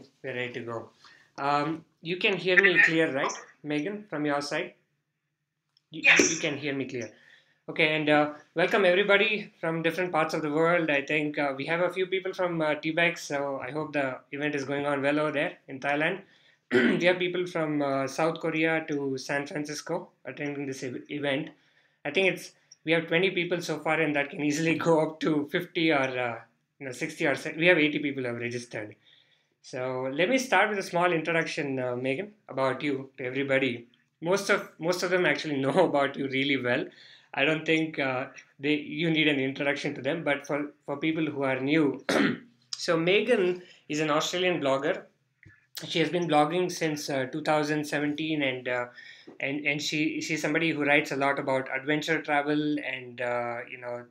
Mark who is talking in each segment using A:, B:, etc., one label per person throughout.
A: think we're ready to go. You can hear me clear, right, Megan, from your side? You can hear me clear. Okay, and welcome everybody from different parts of the world. I think we have a few people from Tibet, so I hope the event is going on well over there in Thailand. We have people from South Korea to San Francisco attending this event. I think we have 20 people so far, and that can easily go up to 50 or 60 or we have 80 people who have registered. So let me start with a small introduction, Megan, about you to everybody. Most of them actually know about you really well. I don't think you need an introduction to them, but for people who are new, so Megan is an Australian blogger. She has been blogging since 2017, and she's somebody who writes a lot about adventure travel and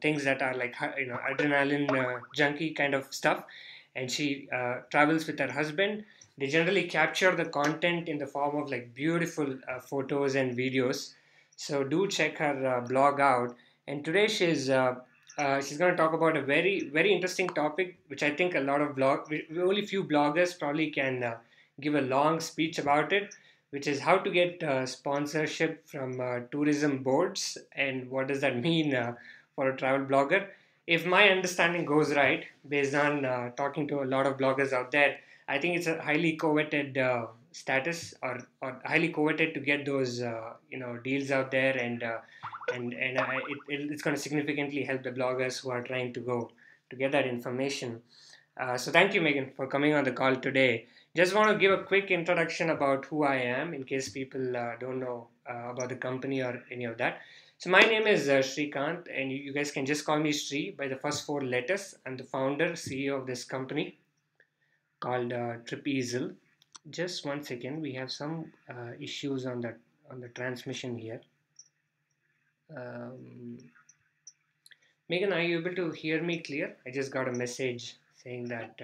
A: things that are like adrenaline junkie kind of stuff. And she travels with her husband. They generally capture the content in the form of like beautiful photos and videos. So do check her blog out. And today she's going to talk about a very interesting topic, which I think a lot of only few bloggers probably can give a long speech about it, which is how to get sponsorship from tourism boards and what does that mean for a travel blogger. If my understanding goes right, based on talking to a lot of bloggers out there, I think it's a highly coveted status, or highly coveted to get those deals out there, it's going to significantly help the bloggers who are trying to go to get that information. So thank you, Megan, for coming on the call today. Just want to give a quick introduction about who I am in case people don't know about the company or any of that. So my name is Shrikant, and you guys can just call me Sri by the first four letters. I'm the founder, CEO of this company called Tripeasel. Just one second, we have some issues on the transmission here. Megan, are you able to hear me clear? I just got a message saying that.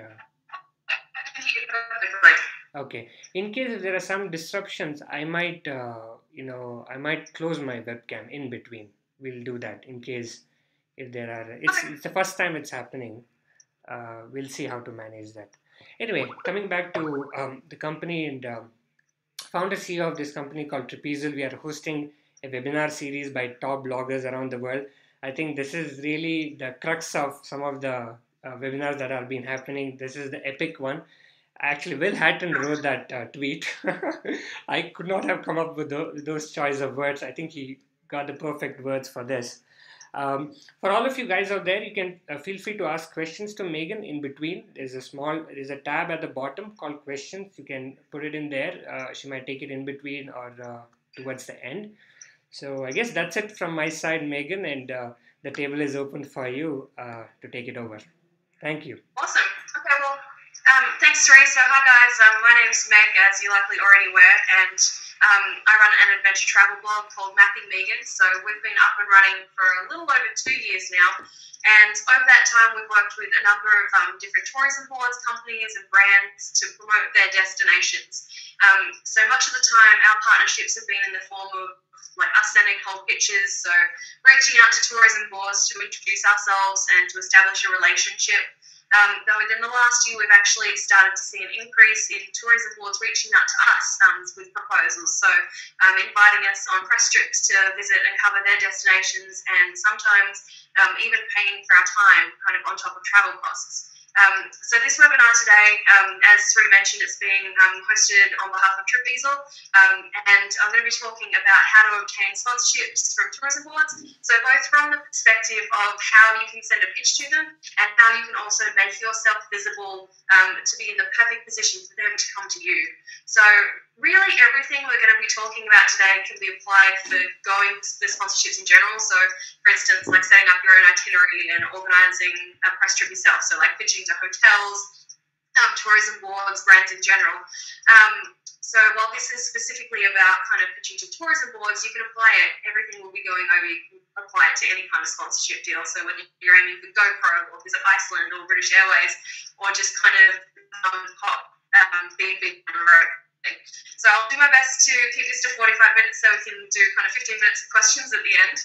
A: Okay. In case if there are some disruptions, I might close my webcam in between. We'll do that in case if there are. It's the first time it's happening. We'll see how to manage that. Anyway, coming back to the company and founder CEO of this company called Trapezial, we are hosting a webinar series by top bloggers around the world. I think this is really the crux of some of the webinars that have been happening. This is the epic one. Actually, Will Hatton wrote that tweet. I could not have come up with those choice of words. I think he got the perfect words for this. For all of you guys out there, you can feel free to ask questions to Megan in between. There's a tab at the bottom called questions. You can put it in there. She might take it in between or towards the end. So I guess that's it from my side, Megan, and the table is open for you to take it over. Thank you.
B: Awesome. Okay, well, thanks, Ray. So, hi, guys. My name's Meg, as you likely already were, and I run an adventure travel blog called Mapping Megan. So, we've been up and running for a little over 2 years now, and over that time, we've worked with a number of different tourism boards, companies, and brands to promote their destinations. So much of the time, our partnerships have been in the form of like us sending cold pitches, so reaching out to tourism boards to introduce ourselves and to establish a relationship. Though within the last year, we've actually started to see an increase in tourism boards reaching out to us with proposals. So inviting us on press trips to visit and cover their destinations, and sometimes even paying for our time kind of on top of travel costs. So this webinar today, as Sri mentioned, it's being hosted on behalf of Trapezial, and I'm going to be talking about how to obtain sponsorships from tourism boards. So both from the perspective of how you can send a pitch to them, and how you can also make yourself visible to be in the perfect position for them to come to you. So really everything we're going to be talking about today can be applied for going for sponsorships in general. So for instance, like setting up your own itinerary and organising a press trip yourself. So like pitching to hotels, tourism boards, brands in general. So while this is specifically about kind of pitching to tourism boards, you can apply it. Everything we'll be going over, you can apply it to any kind of sponsorship deal. So whether you're aiming for GoPro or Visit Iceland or British Airways, or just kind of big on the road. So I'll do my best to keep this to 45 minutes so we can do kind of 15 minutes of questions at the end.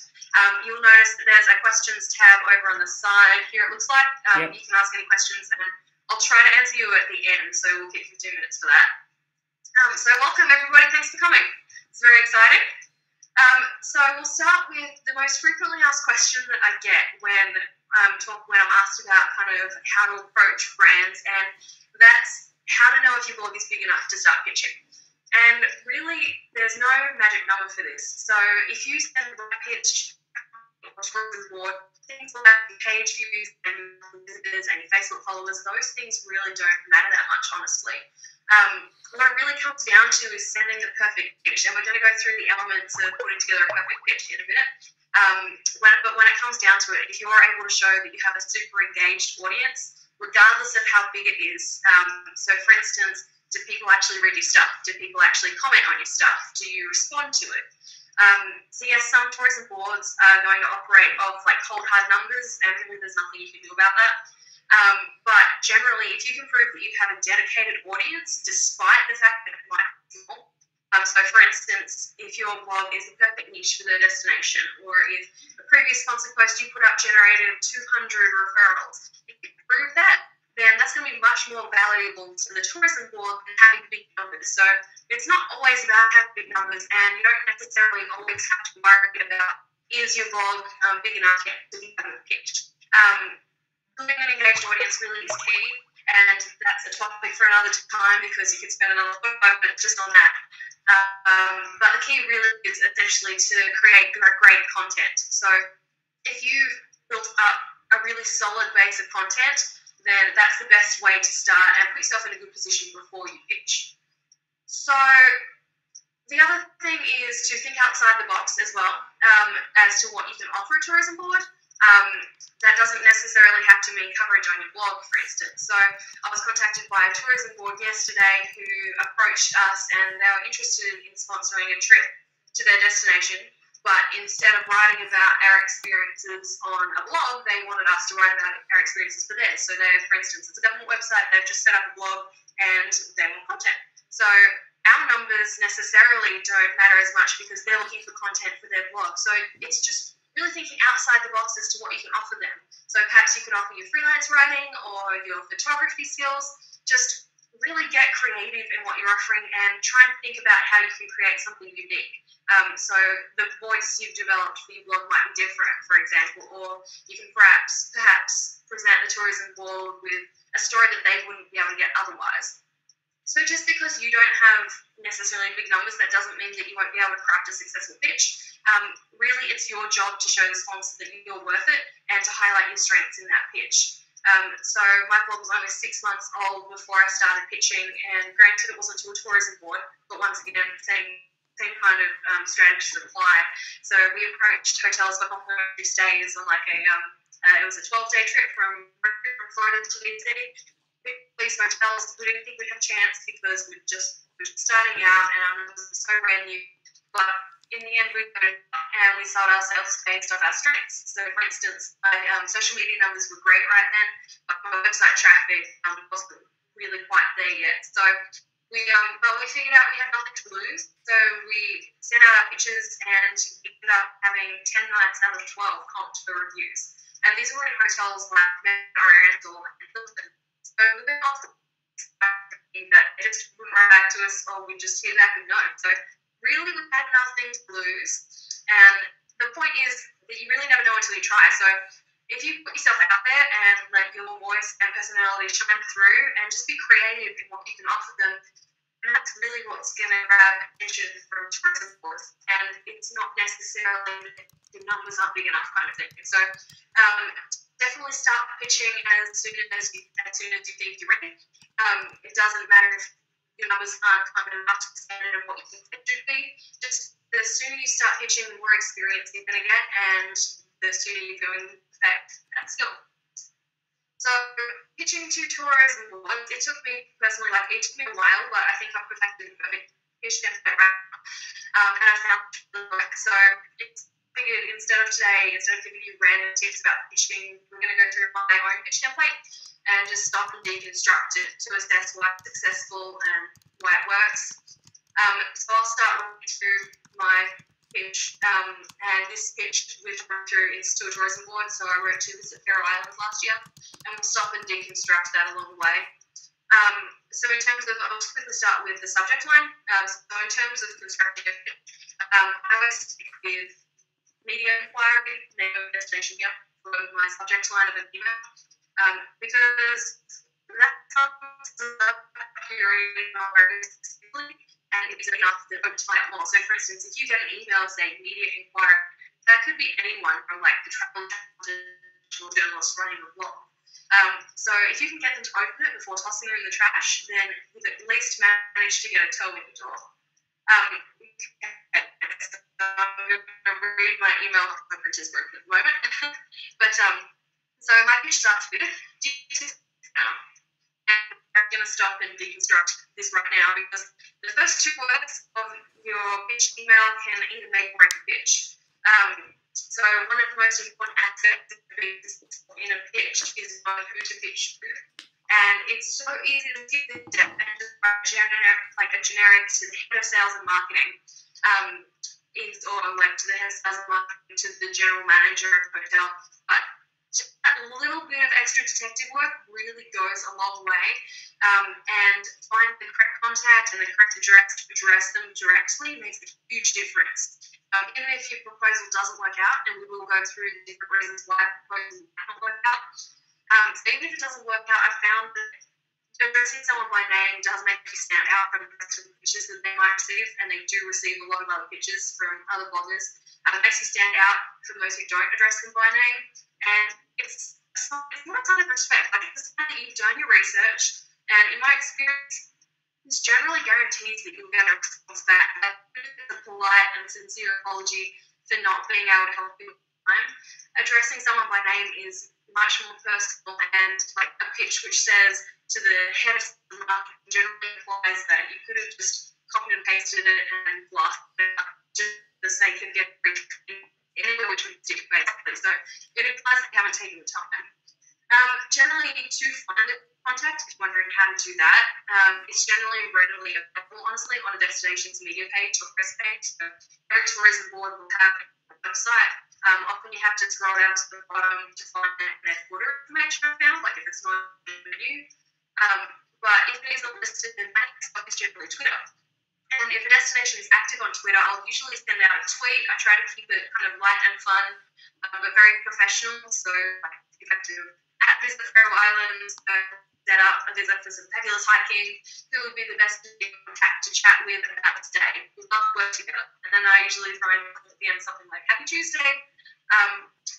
B: You'll notice that there's a questions tab over on the side here, it looks like.
A: Yep.
B: You can ask any questions, and I'll try to answer you at the end, so we'll get 15 minutes for that. So welcome everybody, thanks for coming. It's very exciting. So we'll start with the most frequently asked question that I get when I'm asked about kind of how to approach brands, and that's how to know if your blog is big enough to start pitching. And really, there's no magic number for this. So if you send a pitch board, things like page views and visitors and your Facebook followers, those things really don't matter that much, honestly. What it really comes down to is sending the perfect pitch, and we're going to go through the elements of putting together a perfect pitch in a minute. But when it comes down to it, if you're able to show that you have a super engaged audience, regardless of how big it is, so for instance, do people actually read your stuff? Do people actually comment on your stuff? Do you respond to it? So yes, some tourism boards are going to operate off like cold hard numbers, and really there's nothing you can do about that. But generally, if you can prove that you have a dedicated audience, despite the fact that it might be small, so for instance, if your blog is the perfect niche for the destination, or if a previous sponsored post you put up generated 200 referrals, if you prove that, then that's going to be much more valuable to the tourism board than having big numbers. So it's not always about having big numbers, and you don't necessarily always have to worry about, is your blog big enough yet to be pitched. Building an engaged audience really is key, and that's a topic for another time because you could spend another 5 minutes just on that. But the key really is essentially to create great content. So if you've built up a really solid base of content, then that's the best way to start and put yourself in a good position before you pitch. So the other thing is to think outside the box as well, as to what you can offer a tourism board. That doesn't necessarily have to mean coverage on your blog, for instance. So I was contacted by a tourism board yesterday who approached us, and they were interested in sponsoring a trip to their destination. But instead of writing about our experiences on a blog, they wanted us to write about our experiences for theirs. So they, for instance, it's a government website, they've just set up a blog and they want content. So our numbers necessarily don't matter as much because they're looking for content for their blog. So it's just really thinking outside the box as to what you can offer them. So perhaps you could offer your freelance writing or your photography skills. Just really get creative in what you're offering and try and think about how you can create something unique. So the voice you've developed for your blog might be different, for example, or you can perhaps present the tourism board with a story that they wouldn't be able to get otherwise. So just because you don't have necessarily big numbers, that doesn't mean that you won't be able to craft a successful pitch. Really, it's your job to show the sponsor that you're worth it and to highlight your strengths in that pitch. So my blog was only 6 months old before I started pitching, and granted it wasn't to a tourism board, but once again, same kind of strategies apply. So we approached hotels for complimentary stays on like it was a 12-day trip from Florida to DC. These hotels, we didn't think we'd have a chance because we were just starting out and it was so brand new. But in the end, we sold ourselves based off our strengths. So, for instance, my social media numbers were great right then, but my website traffic wasn't really quite there yet. So we figured out we had nothing to lose. So we sent out our pitches and we ended up having 10 nights out of 12 comped for reviews. And these were in hotels like Mt Kilimanjaro and Hilton. So we've been asked that they just wouldn't write back to us, or we'd just hear back and no. So really, we had nothing to lose. And the point is that you really never know until you try. So if you put yourself out there and let your voice and personality shine through and just be creative in what you can offer them, and that's really what's going to grab attention from tourism boards. And it's not necessarily the numbers aren't big enough kind of thing. So definitely start pitching as soon as you think you're ready. It doesn't matter if your numbers aren't kind of up to the standard of what you think it should be. Just the sooner you start pitching, the more experience you're going to get, and the sooner you're going to perfect that skill. So pitching to tourism boards, it took me personally, it took me a while, but I think I've perfected the perfect pitch template right now. And I found it really work. So it's figured instead of giving you random tips about pitching, we're going to go through my own pitch template and just stop and deconstruct it to assess why it's successful and why it works. So I'll start running through my pitch, and this pitch we've run through is to a tourism board, so I wrote to visit Faroe Islands last year, and we'll stop and deconstruct that along the way. So in terms of, I'll just quickly start with the subject line. So in terms of constructing a pitch, I always stick with media inquiry, name of destination here, for my subject line of an email, because that comes up very specifically, and it's enough to overtime it more. So for instance, if you get an email saying media inquiry, that could be anyone from like the travel journalist running a blog. So if you can get them to open it before tossing it in the trash, then you've at least managed to get a toe in the door. I'm going to read my email. My printer's broken at the moment. But so my pitch starts with, I'm going to stop and deconstruct this right now because the first two words of your pitch email can either make or break a pitch. So one of the most important aspects in a pitch is knowing who to pitch to. And it's so easy to skip the step and just write a generic to the head of sales and marketing, or like to the head of sales and marketing, to the general manager of the hotel. But that little bit of extra detective work really goes a long way, and finding the correct contact and the correct address to address them directly makes a huge difference. Even if your proposal doesn't work out, and we will go through the different reasons why proposals don't work out, so even if it doesn't work out, I found that addressing someone by name does make you stand out from the rest of the pitches that they might receive, and they do receive a lot of other pitches from other bloggers. It makes you stand out from those who don't address them by name, and it's not a sign of respect. Like, it's a sign that you've done your research, and in my experience, this generally guarantees that you'll get a response back. A polite and sincere apology for not being able to help you at the time. Addressing someone by name is much more personal, and like a pitch which says to the head of the market generally implies that you could have just copied and pasted it and blasted it up just for the sake of getting anywhere which would stick basically. So it implies that you haven't taken the time. Generally, to find a contact, if you're wondering how to do that, it's generally readily available, honestly, on a destination's media page or press page. So every tourism board will have a website. Often you have to scroll down to the bottom to find their footer information found, like if it's not in the menu. But if it isn't listed, then that is generally Twitter. And if a destination is active on Twitter, I'll usually send out a tweet. I try to keep it kind of light and fun, but very professional. So if you have to visit Faroe Islands, set up a visit for some fabulous hiking, who would be the best contact to chat with about the day? We'd love to work together. And then I usually throw in at the end something like Happy Tuesday.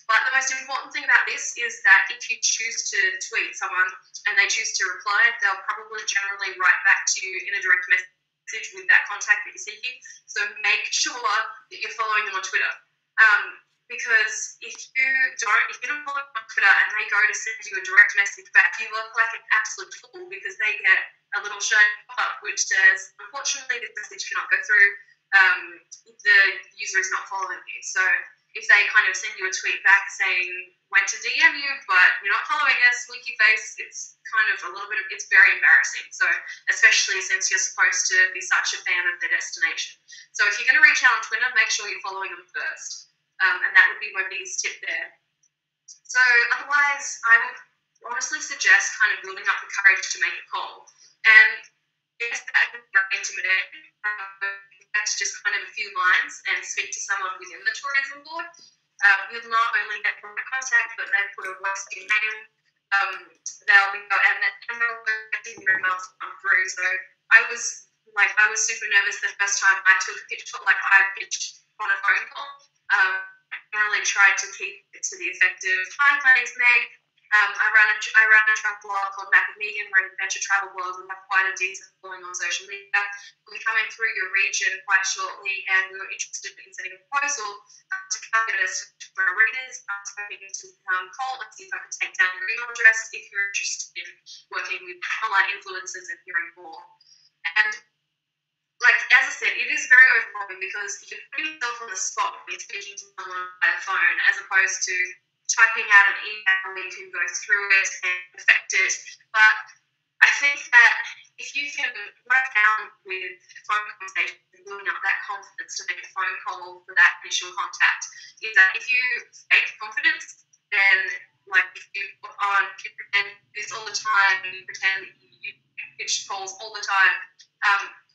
B: But the most important thing about this is that if you choose to tweet someone and they choose to reply, they'll probably generally write back to you in a direct message with that contact that you're seeking. So make sure that you're following them on Twitter. Because if you don't follow them on Twitter and they go to send you a direct message back, you look like an absolute fool because they get a little shiny pop-up which says, unfortunately, this message cannot go through. The user is not following you. So if they kind of send you a tweet back saying, went to DM you, but you're not following us, winky face, it's kind of it's very embarrassing. So especially since you're supposed to be such a fan of the destination. So if you're going to reach out on Twitter, make sure you're following them first. And that would be my biggest tip there. So otherwise, I would honestly suggest kind of building up the courage to make a call. And yes, that can be very intimidating. That's just kind of a few lines and speak to someone within the tourism board. You'll not only get direct contact, but they put a voice in your name. They'll be and they'll get your emails come through. So I was super nervous the first time I took a pitch, I pitched on a phone call. I generally tried to keep it to the effect of, hi, my name's Meg. I run a travel blog called Matt Megan. We're an adventure travel blog. We have quite a decent following on social media. We'll be coming through your region quite shortly, and we were interested in sending a proposal to target us for our readers. I was hoping to call and see if I could take down your email address if you're interested in working with online influencers and hearing more. And like, as I said, it is very overwhelming because you're putting yourself on the spot when you're speaking to someone by phone as opposed to typing out an email where you can go through it and perfect it. But I think that if you can write down with phone conversations building up that confidence to make a phone call for that initial contact is that if you fake confidence, then like if you pretend this all the time and you pretend you pitch calls all the time,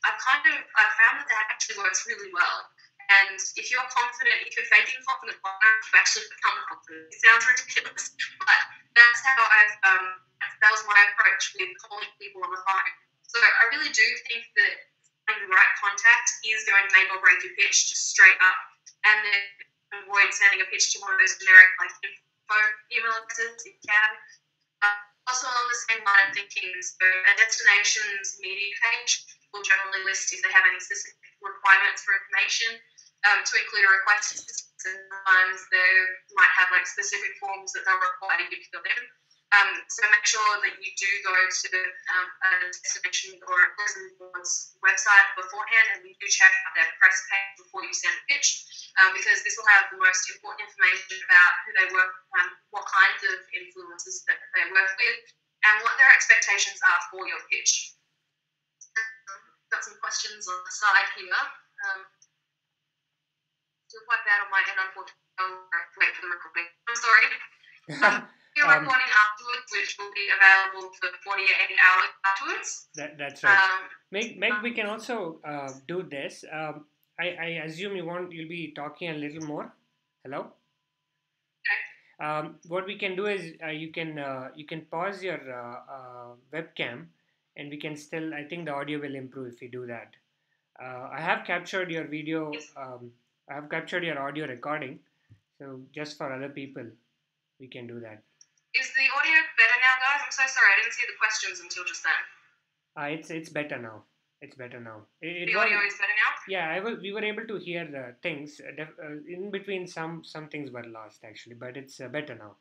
B: I've found that actually works really well. And if you're confident, if you're faking confidence, you actually become confident. It sounds ridiculous, but that's how that was my approach with calling people on the phone. So I really do think that finding the right contact is going to make or break your pitch just straight up, and then avoid sending a pitch to one of those generic like info email addresses if you can. Also along the same line of thinking, so a destination's media page will generally list if they have any specific requirements for information to include a request. Sometimes they might have like specific forms that they'll require you to fill in. So make sure that you do go to a destination or a tourism board's website beforehand, and you do check out their press page before you send a pitch, because this will have the most important information about who they work, what kinds of influencers that they work with, and what their expectations are for your pitch. Got some questions on the side here. Still quite bad on my end, unfortunately. I'll wait for the recording. I'm sorry. Recording afterwards, which will be available for 48 hours afterwards.
A: That's right. Meg, we can also do this. I assume you'll be talking a little more. Hello.
B: Okay.
A: What we can do is you can pause your webcam, and we can still. I think the audio will improve if you do that. I have captured your video.
B: Yes.
A: I have captured your audio recording. So just for other people, we can do that.
B: Is the audio better now, guys? I'm so sorry, I didn't see the questions until just then.
A: It's better now. It's better now.
B: The audio is better now?
A: Yeah, we were able to hear things. In between, some things were lost actually, but it's better now.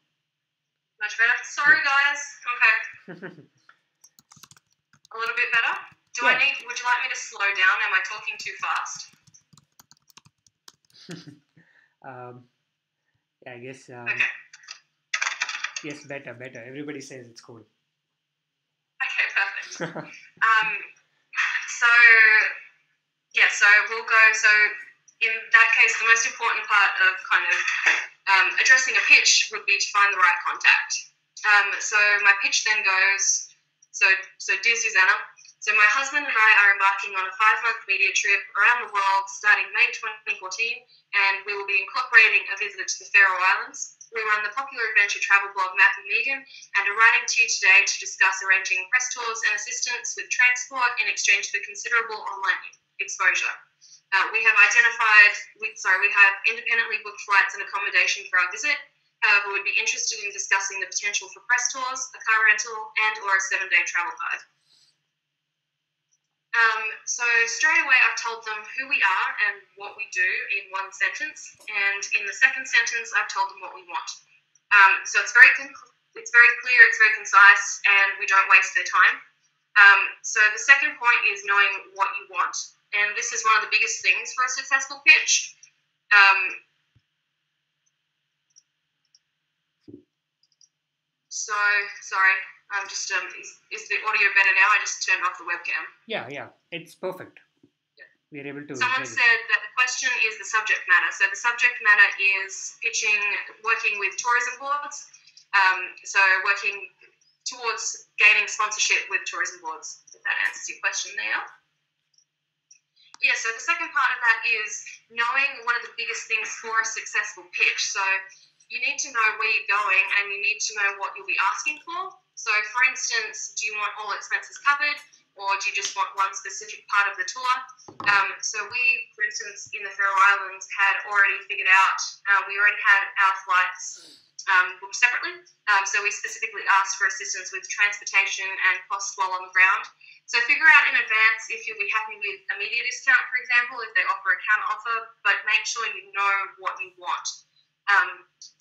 B: Much better? Sorry, guys. Okay. A little bit better? Would you like me to slow down? Am I talking too fast?
A: Yeah, I guess.
B: Okay.
A: Yes, better. Everybody says it's cool.
B: Okay, perfect. So we'll go. So in that case, the most important part of kind of addressing a pitch would be to find the right contact. So my pitch then goes. So dear Susanna, so my husband and I are embarking on a 5-month media trip around the world starting May 2014, and we will be incorporating a visit to the Faroe Islands. We run the popular adventure travel blog Matt and Megan, and are writing to you today to discuss arranging press tours and assistance with transport in exchange for considerable online exposure. We have independently booked flights and accommodation for our visit. However, we'd be interested in discussing the potential for press tours, a car rental, and or a 7-day travel guide. So straight away I've told them who we are and what we do in one sentence, and in the second sentence I've told them what we want. So it's very clear, it's very concise, and we don't waste their time. So the second point is knowing what you want, and this is one of the biggest things for a successful pitch. So sorry. Is the audio better now? I just turned off the webcam.
A: Yeah, it's perfect.
B: Yeah.
A: We're able to.
B: Someone said that the question is the subject matter. So the subject matter is working with tourism boards. So working towards gaining sponsorship with tourism boards. If that answers your question there. Yeah. So the second part of that is knowing one of the biggest things for a successful pitch. So you need to know where you're going, and you need to know what you'll be asking for. So, for instance, do you want all expenses covered, or do you just want one specific part of the tour? So we, for instance, in the Faroe Islands had already figured out, we already had our flights booked separately. So we specifically asked for assistance with transportation and costs while on the ground. So figure out in advance if you'll be happy with a media discount, for example, if they offer a counter offer, but make sure you know what you want.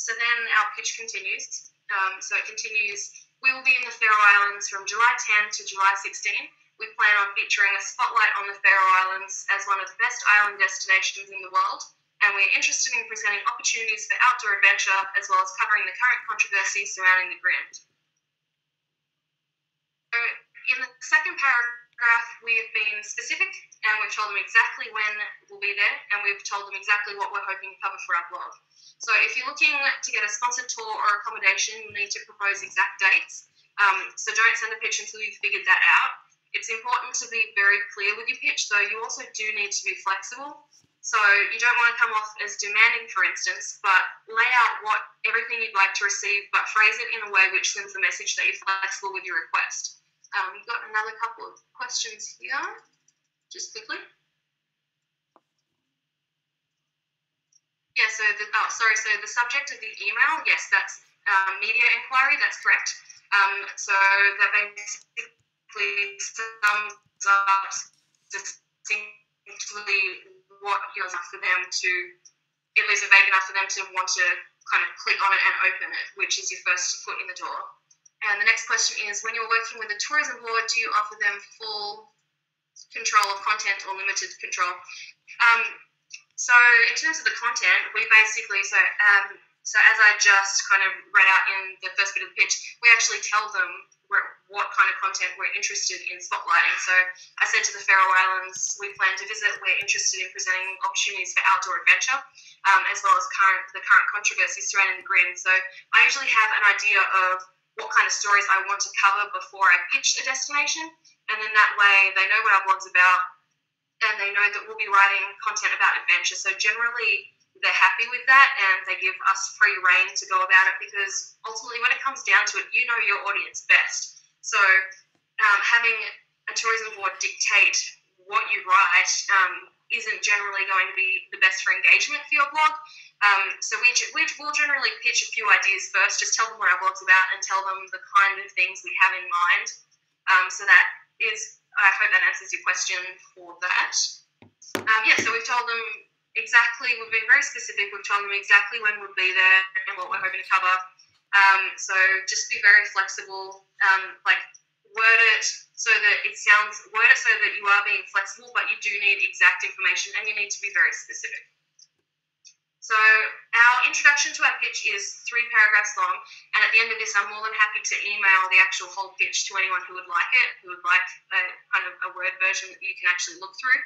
B: So then our pitch continues. So it continues, we will be in the Faroe Islands from July 10 to July 16. We plan on featuring a spotlight on the Faroe Islands as one of the best island destinations in the world, and we're interested in presenting opportunities for outdoor adventure as well as covering the current controversy surrounding the grant. So in the second paragraph we've been specific and we've told them exactly when we'll be there, and we've told them exactly what we're hoping to cover for our blog. So if you're looking to get a sponsored tour or accommodation, you need to propose exact dates. So don't send a pitch until you've figured that out. It's important to be very clear with your pitch, though you also do need to be flexible. So you don't want to come off as demanding, for instance, but lay out everything you'd like to receive, but phrase it in a way which sends the message that you're flexible with your request. We've got another couple of questions here, just quickly. Yeah, so the subject of the email, yes, that's media inquiry, that's correct. So that basically sums up distinctly what you're enough for them to, it leaves it vague enough for them to want to kind of click on it and open it, which is your first foot in the door. And the next question is, when you're working with a tourism board, do you offer them full control of content or limited control? So in terms of the content, we basically, so as I just kind of read out in the first bit of the pitch, we actually tell them what kind of content we're interested in spotlighting. So I said to the Faroe Islands we plan to visit, we're interested in presenting opportunities for outdoor adventure, as well as the current controversies surrounding the grid. So I usually have an idea of what kind of stories I want to cover before I pitch a destination, and then that way they know what our blog's about, and they know that we'll be writing content about adventure. So generally they're happy with that, and they give us free rein to go about it, because ultimately when it comes down to it, you know your audience best. So having a tourism board dictate what you write isn't generally going to be the best for engagement for your blog. So we'll generally pitch a few ideas first, just tell them what our blog's about and tell them the kind of things we have in mind. So that is, I hope that answers your question for that. So we've told them exactly, we've been very specific, we've told them exactly when we'll be there and what we're hoping to cover. So just be very flexible, word it so that you are being flexible, but you do need exact information and you need to be very specific. So our introduction to our pitch is 3 paragraphs long, and at the end of this, I'm more than happy to email the actual whole pitch to anyone who would like it, who would like a word version that you can actually look through.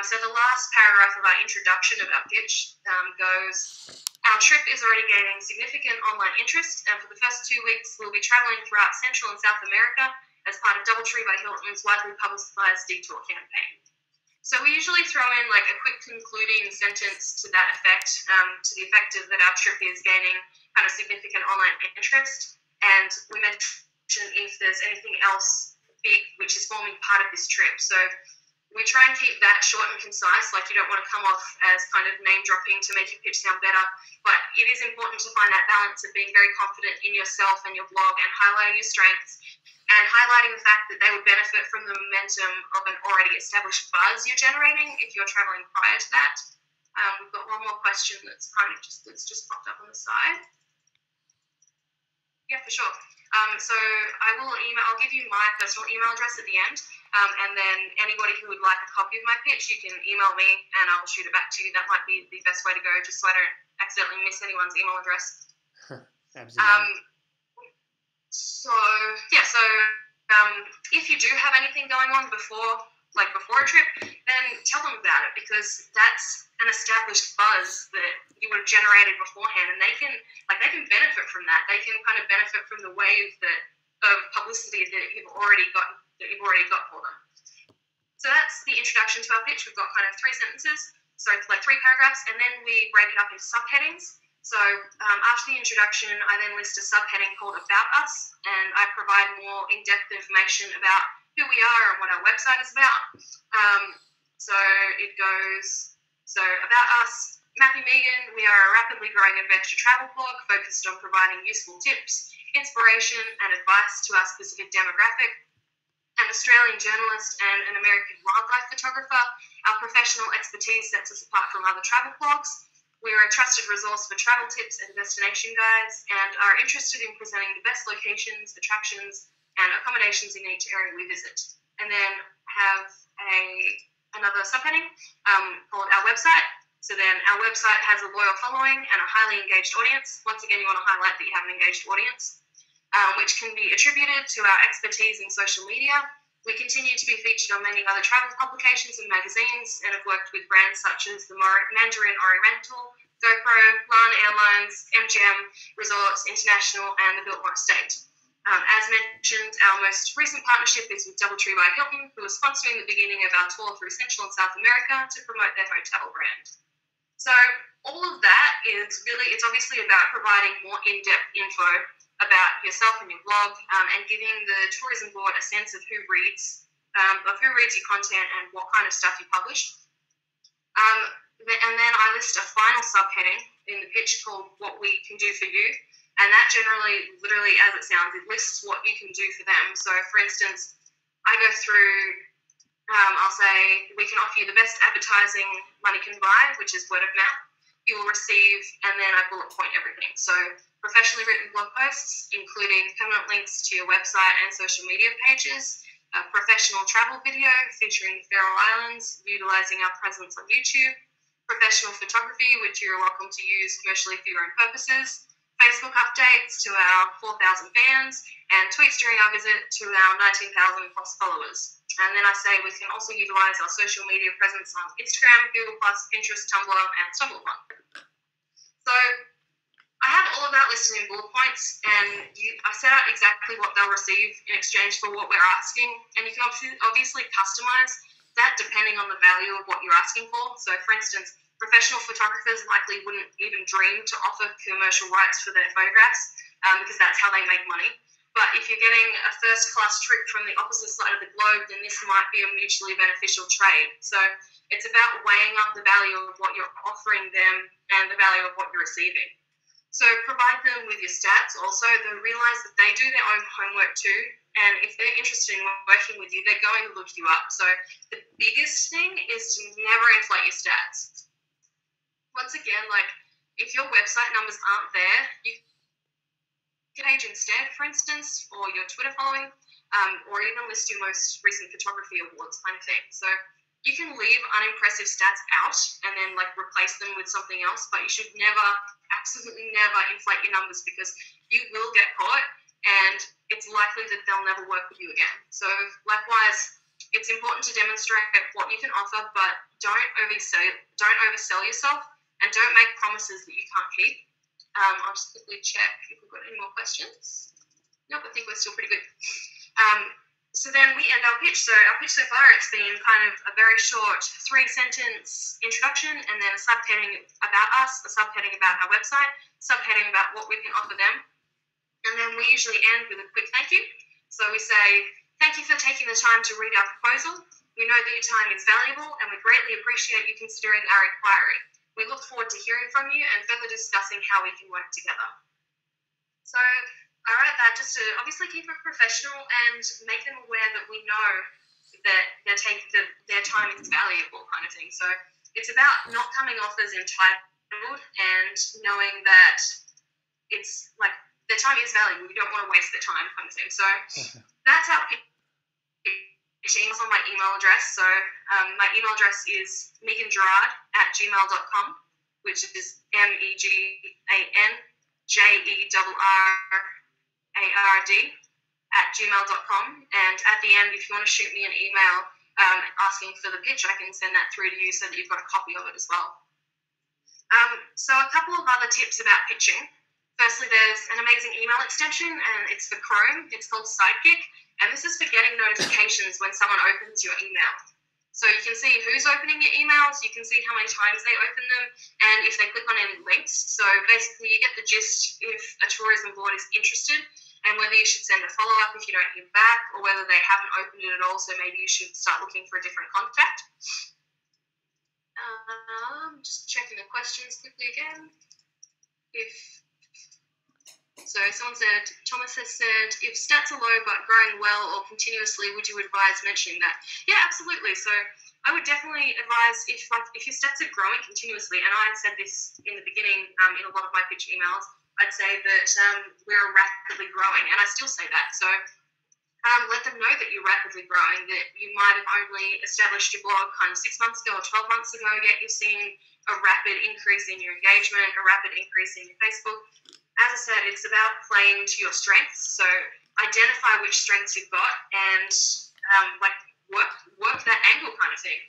B: So the last paragraph of our introduction of our pitch goes, our trip is already gaining significant online interest, and for the first 2 weeks, we'll be traveling throughout Central and South America as part of Doubletree by Hilton's widely publicized detour campaign. So we usually throw in like a quick concluding sentence to that effect, to the effect of that our trip is gaining kind of significant online interest, and we mention if there's anything else big which is forming part of this trip. So we try and keep that short and concise, like you don't want to come off as kind of name dropping to make your pitch sound better, but it is important to find that balance of being very confident in yourself and your blog and highlighting your strengths and highlighting the fact that they would benefit from the momentum of an already established buzz you're generating if you're traveling prior to that. We've got one more question that's just popped up on the side. Yeah, for sure. So I'll give you my personal email address at the end, and then anybody who would like a copy of my pitch, you can email me and I'll shoot it back to you. That might be the best way to go, just so I don't accidentally miss anyone's email address.
A: Absolutely.
B: If you do have anything going on before a trip, then tell them about it, because that's an established buzz that you would have generated beforehand, and they can benefit from that. They can kind of benefit from the wave of publicity that you've already got for them. So that's the introduction to our pitch. We've got kind of 3 sentences, so like 3 paragraphs, and then we break it up into subheadings. So after the introduction, I then list a subheading called About Us, and I provide more in-depth information about who we are and what our website is about. So it goes, about us, Mappy Megan, we are a rapidly growing adventure travel blog focused on providing useful tips, inspiration, and advice to our specific demographic. An Australian journalist and an American wildlife photographer, our professional expertise sets us apart from other travel blogs. We are a trusted resource for travel tips and destination guides, and are interested in presenting the best locations, attractions, and accommodations in each area we visit. And then have another subheading called Our Website. So then our website has a loyal following and a highly engaged audience. Once again, you want to highlight that you have an engaged audience, which can be attributed to our expertise in social media, We continue to be featured on many other travel publications and magazines and have worked with brands such as the Mandarin Oriental, GoPro, LAN Airlines, MGM Resorts International, and the Biltmore Estate. As mentioned, our most recent partnership is with DoubleTree by Hilton, who is sponsoring the beginning of our tour through Central and South America to promote their hotel brand. So all of that is really, it's obviously about providing more in-depth info about yourself and your blog, and giving the tourism board a sense of who reads your content and what kind of stuff you publish. And then I list a final subheading in the pitch called What We Can Do For You. And that generally, literally as it sounds, it lists what you can do for them. So for instance, I go through, I'll say, we can offer you the best advertising money can buy, which is word of mouth. You will receive, and then I bullet point everything. So professionally written blog posts, including permanent links to your website and social media pages, a professional travel video featuring the Faroe Islands, utilizing our presence on YouTube, professional photography, which you're welcome to use commercially for your own purposes, Facebook updates to our 4,000 fans, and tweets during our visit to our 19,000 plus followers. And then I say we can also utilize our social media presence on Instagram, Google+, Pinterest, Tumblr, and StumbleUpon. So I have all of that listed in bullet points, and I set out exactly what they'll receive in exchange for what we're asking, and you can obviously customize that depending on the value of what you're asking for. So for instance, professional photographers likely wouldn't even dream to offer commercial rights for their photographs, because that's how they make money. But if you're getting a first-class trip from the opposite side of the globe, then this might be a mutually beneficial trade. So it's about weighing up the value of what you're offering them and the value of what you're receiving. So provide them with your stats also. They'll realise that they do their own homework too. And if they're interested in working with you, they're going to look you up. So the biggest thing is to never inflate your stats. Once again, like if your website numbers aren't there, you can page instead, for instance, or your Twitter following, or even list your most recent photography awards kind of thing. So you can leave unimpressive stats out and then like replace them with something else, but you should never, absolutely never inflate your numbers, because you will get caught and it's likely that they'll never work with you again. So likewise, it's important to demonstrate what you can offer, but don't oversell yourself and don't make promises that you can't keep. I'll just quickly check if we've got any more questions. Nope, I think we're still pretty good. So then we end our pitch. So our pitch so far, it's been kind of a very short 3-sentence introduction, and then a subheading about us, a subheading about our website, subheading about what we can offer them. And then we usually end with a quick thank you. So we say, thank you for taking the time to read our proposal. We know that your time is valuable, and we greatly appreciate you considering our inquiry. We look forward to hearing from you and further discussing how we can work together. So I write that just to obviously keep it professional and make them aware that we know that their time is valuable kind of thing. So it's about not coming off as entitled and knowing that it's like their time is valuable. We don't want to waste their time kind of thing. So that's our pitch. Emails on my email address. So my email address is megangerard@gmail.com, which is megangerard@gmail.com. And at the end, if you want to shoot me an email asking for the pitch, I can send that through to you so that you've got a copy of it as well. So a couple of other tips about pitching. Firstly, there's an amazing email extension, and it's for Chrome. It's called Sidekick, and this is for getting notifications when someone opens your email. So you can see who's opening your emails, you can see how many times they open them, and if they click on any links. So basically, you get the gist if a tourism board is interested, and whether you should send a follow-up if you don't hear back, or whether they haven't opened it at all, so maybe you should start looking for a different contact. Just checking the questions quickly again. So someone said, Thomas has said, if stats are low but growing well or continuously, would you advise mentioning that? Yeah, absolutely. So I would definitely advise if your stats are growing continuously, and I said this in the beginning in a lot of my pitch emails, I'd say that we're rapidly growing, and I still say that. So let them know that you're rapidly growing, that you might have only established your blog kind of 6 months ago or 12 months ago, yet you've seen a rapid increase in your engagement, a rapid increase in your Facebook. As I said, it's about playing to your strengths. So identify which strengths you've got and like work that angle kind of thing.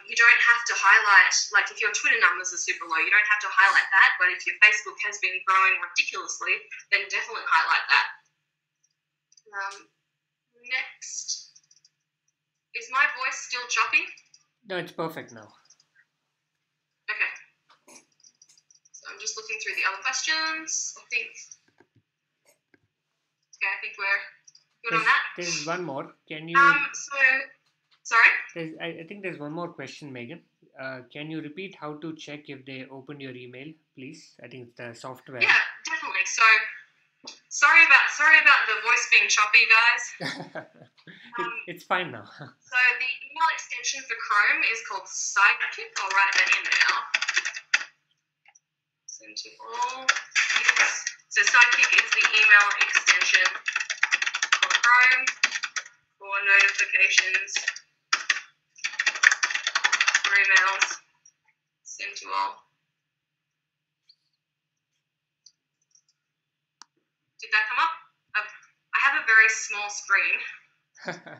B: You don't have to highlight, like if your Twitter numbers are super low, you don't have to highlight that, but if your Facebook has been growing ridiculously, then definitely highlight that. Next, is my voice still choppy?
A: No, it's perfect now.
B: Okay. So I'm just looking through the other questions. I think we're good on that.
A: There's one more. Can you?
B: Sorry?
A: I think there's one more question, Megan. Can you repeat how to check if they opened your email, please? I think it's the software.
B: Yeah, definitely. So sorry about the voice being choppy, guys.
A: It's fine now.
B: So the email extension for Chrome is called Sidekick. I'll write that in now. Send to all. So Sidekick is the email extension for Chrome for notifications for emails. Send to all. Did that come up? I have a very small screen. Okay.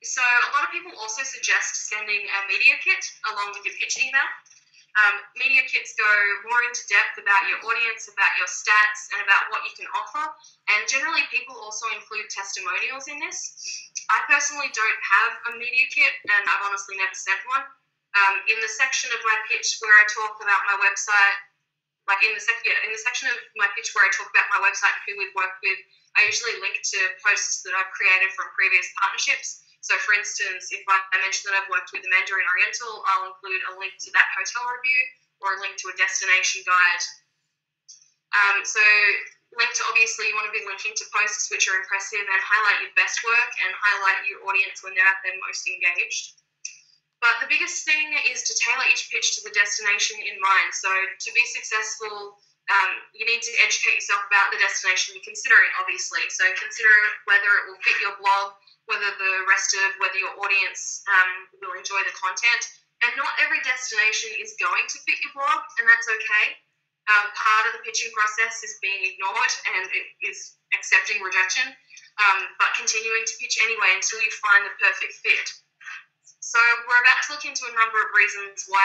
B: So a lot of people also suggest sending a media kit along with your pitch email. Media kits go more into depth about your audience, about your stats, and about what you can offer. And generally, people also include testimonials in this. I personally don't have a media kit, and I've honestly never sent one. In the section of my pitch where I talk about my website, like in the section of my pitch where I talk about my website and who we've worked with, I usually link to posts that I've created from previous partnerships. So, for instance, if I mention that I've worked with the Mandarin Oriental, I'll include a link to that hotel review or a link to a destination guide. So, obviously, you want to be linking to posts which are impressive and highlight your best work and highlight your audience when they're at their most engaged. But the biggest thing is to tailor each pitch to the destination in mind. So, to be successful, you need to educate yourself about the destination you're considering, obviously. So, consider whether it will fit your blog, whether your audience will enjoy the content. And not every destination is going to fit your blog, and that's okay. Part of the pitching process is being ignored and it is accepting rejection, but continuing to pitch anyway until you find the perfect fit. So we're about to look into a number of reasons why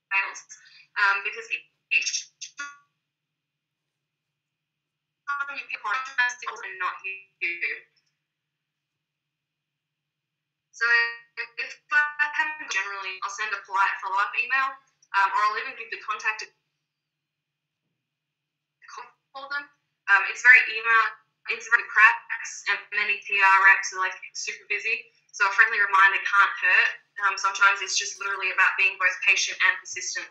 B: fails, because each time you pick one, it's also not you. So if I haven't generally, I'll send a polite follow-up email, or I'll even give the contact for them. It's very cracks, and many PR reps are like super busy. So a friendly reminder can't hurt. Sometimes it's just literally about being both patient and persistent.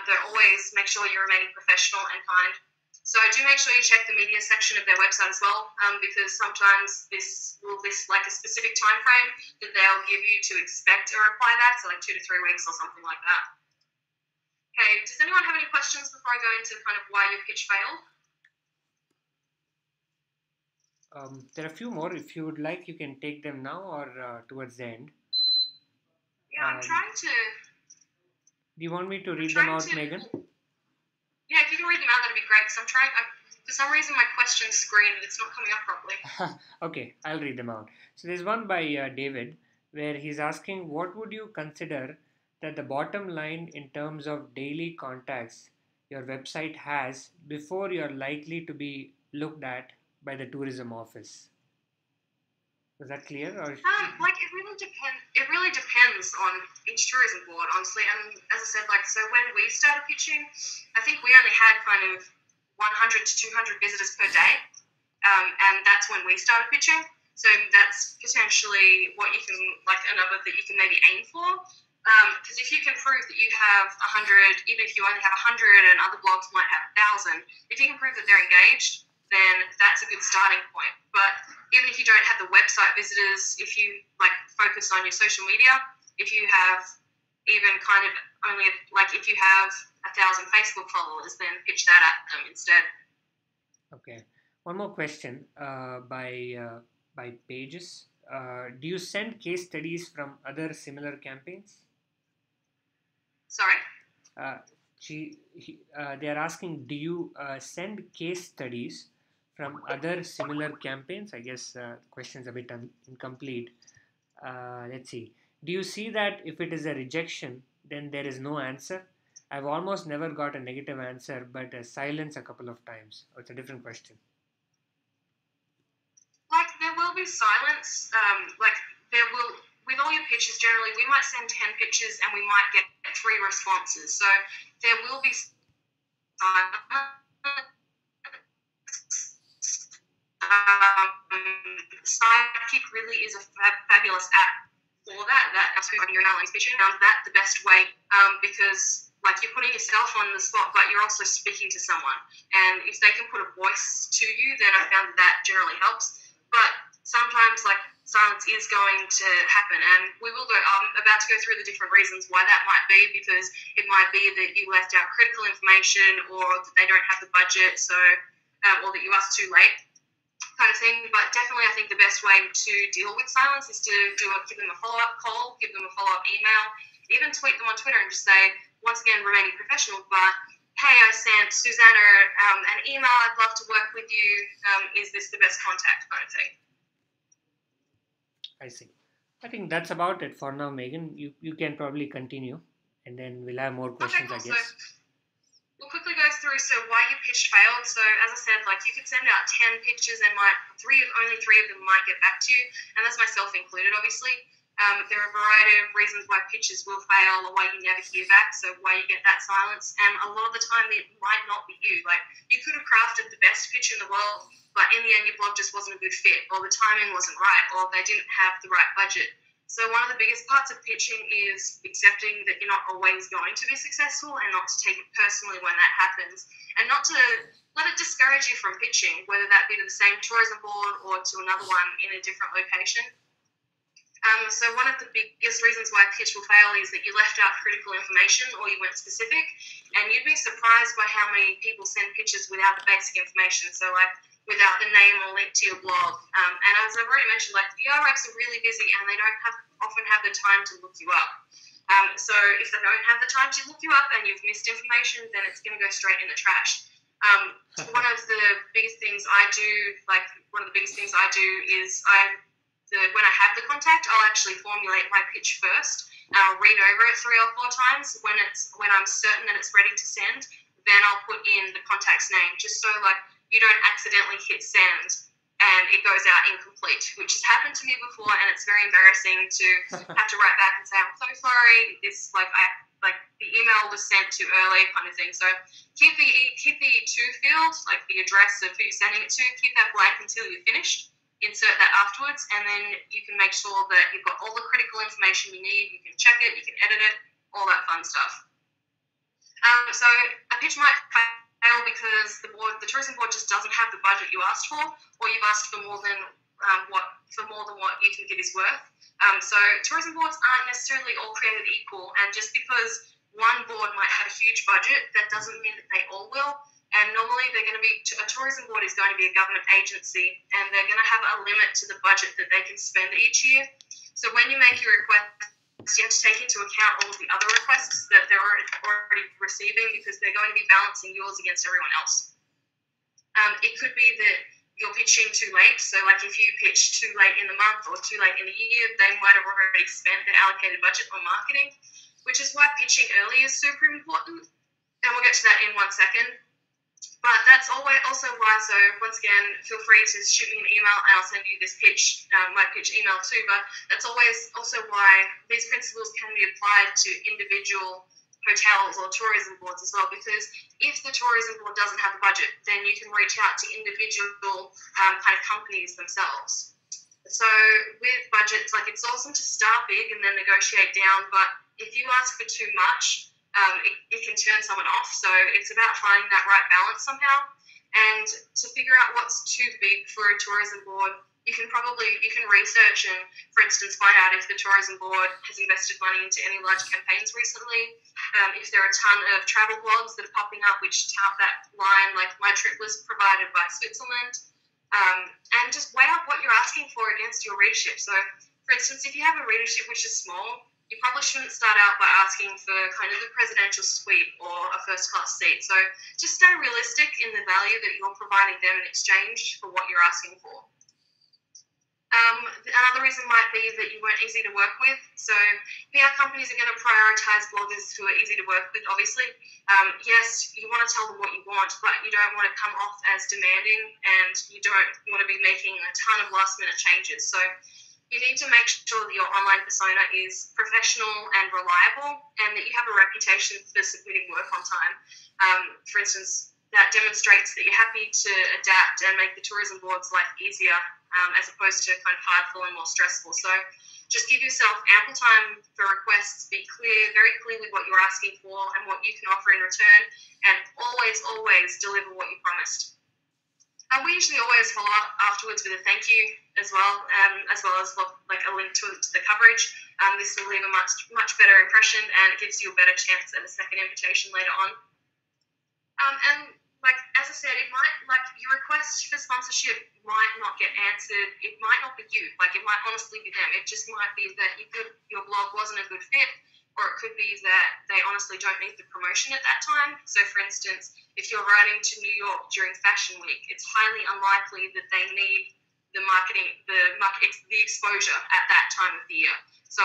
B: But always make sure you're remaining professional and kind. So do make sure you check the media section of their website as well, because sometimes this will list like a specific time frame that they'll give you to expect a reply back, so like 2 to 3 weeks or something like that. Okay, does anyone have any questions before I go into kind of why your pitch failed?
A: There are a few more. If you would like, you can take them now or towards the end.
B: Yeah, I'm trying to...
A: Do you want me to read them out, Megan?
B: Yeah, if you can read them out, that'd be great, because for some reason my question's screen and it's not coming up properly.
A: Okay, I'll read them out. So there's one by David where he's asking, what would you consider that the bottom line in terms of daily contacts your website has before you're likely to be looked at by the tourism office? Was that clear? Or
B: it really depends on each tourism board, honestly. And as I said, so when we started pitching, I think we only had kind of 100 to 200 visitors per day, and that's when we started pitching. So that's potentially what you can, a number that you can maybe aim for. Because if you can prove that you have 100, even if you only have 100 and other blogs might have 1,000, if you can prove that they're engaged, then that's a good starting point. But even if you don't have the website visitors, if you focus on your social media, if you have even kind of only if you have 1,000 Facebook followers, then pitch that at them instead.
A: Okay. One more question by Pages. Do you send case studies from other similar campaigns?
B: Sorry.
A: Uh, they are asking, do you send case studies from other similar campaigns? I guess the question's a bit incomplete. Let's see. Do you see that if it is a rejection, then there is no answer? I've almost never got a negative answer, but a silence a couple of times. Oh, it's a different question.
B: Like, there will be silence. There will, with all your pitches, generally, we might send 10 pitches and we might get 3 responses. So there will be silence. Sidekick really is a fabulous app for that. That's who you're analyzing pitching. Found that the best way because like you're putting yourself on the spot, but you're also speaking to someone. And if they can put a voice to you, then I found that generally helps. But sometimes like silence is going to happen, and we will go. I'm about to go through the different reasons why that might be, because it might be that you left out critical information, or that they don't have the budget, so or that you asked too late, kind of thing. But definitely, I think the best way to deal with silence is to give them a follow-up call, give them a follow-up email, even tweet them on Twitter and just say, once again, remaining professional, but hey, I sent Susanna an email, I'd love to work with you, is this the best contact, kind of thing.
A: I see. I think that's about it for now, Megan. You can probably continue, and then we'll have more questions,
B: Okay, cool.
A: I guess.
B: So we'll quickly go through why your pitch failed. So as I said, like you could send out 10 pitches and only three of them might get back to you, and that's myself included, obviously. There are a variety of reasons why pitches will fail or why you never hear back, so why you get that silence. And a lot of the time it might not be you. Like you could have crafted the best pitch in the world, but in the end your blog just wasn't a good fit, or the timing wasn't right, or they didn't have the right budget. So one of the biggest parts of pitching is accepting that you're not always going to be successful, and not to take it personally when that happens, and not to let it discourage you from pitching, whether that be to the same tourism board or to another one in a different location. So one of the biggest reasons why a pitch will fail is that you left out critical information or you weren't specific, and you'd be surprised by how many people send pitches without the basic information, so like without the name or link to your blog. And as I've already mentioned, like PR reps are really busy and they don't often have the time to look you up. So if they don't have the time to look you up and you've missed information, then it's going to go straight in the trash. One of the biggest things I do is when I have the contact, I'll actually formulate my pitch first. I'll read over it 3 or 4 times. When I'm certain that it's ready to send, then I'll put in the contact's name, just so like you don't accidentally hit send and it goes out incomplete, which has happened to me before, and it's very embarrassing to have to write back and say, I'm so sorry, this the email was sent too early, kind of thing. So keep the to field, like the address of who you're sending it to, keep that blank until you're finished. Insert that afterwards, and then you can make sure that you've got all the critical information you need. You can check it, you can edit it, all that fun stuff. So a pitch might fail because the tourism board just doesn't have the budget you asked for, or you've asked for more than what you think it is worth. So tourism boards aren't necessarily all created equal, and just because one board might have a huge budget, that doesn't mean that they all will. And normally a tourism board is going to be a government agency, and they're going to have a limit to the budget that they can spend each year. So when you make your request, you have to take into account all of the other requests that they're already receiving, because they're going to be balancing yours against everyone else. It could be that you're pitching too late. So like if you pitch too late in the month or too late in the year, they might have already spent their allocated budget on marketing, which is why pitching early is super important. And we'll get to that in 1 second. But that's also why, so once again, feel free to shoot me an email and I'll send you this pitch, my pitch email too. But that's always also why these principles can be applied to individual hotels or tourism boards as well. Because if the tourism board doesn't have the budget, then you can reach out to individual kind of companies themselves. So with budgets, like it's awesome to start big and then negotiate down. But if you ask for too much, it can turn someone off. So it's about finding that right balance somehow. And to figure out what's too big for a tourism board, you can research and, for instance, find out if the tourism board has invested money into any large campaigns recently. If there are a ton of travel blogs that are popping up which tout that line, like my trip was provided by Switzerland. And just weigh up what you're asking for against your readership. So, for instance, if you have a readership which is small, you probably shouldn't start out by asking for kind of the presidential suite or a first class seat. So just stay realistic in the value that you're providing them in exchange for what you're asking for. Another reason might be that you weren't easy to work with. So PR companies are going to prioritize bloggers who are easy to work with, obviously. Yes, you want to tell them what you want, but you don't want to come off as demanding, and you don't want to be making a ton of last-minute changes. So you need to make sure that your online persona is professional and reliable, and that you have a reputation for submitting work on time. For instance, that demonstrates that you're happy to adapt and make the tourism board's life easier, as opposed to kind of hardful and more stressful. So just give yourself ample time for requests, be clear, very clear with what you're asking for and what you can offer in return, and always, always deliver what you promised. We usually always follow up afterwards with a thank you as well as like a link to the coverage. This will leave a much better impression, and it gives you a better chance at a second invitation later on. And like as I said, it might, like, your request for sponsorship might not get answered. It might not be you. Like, it might honestly be them. It just might be that your blog wasn't a good fit, or it could be that they honestly don't need the promotion at that time. So, for instance, if you're writing to New York during Fashion Week, it's highly unlikely that they need the exposure at that time of the year. So,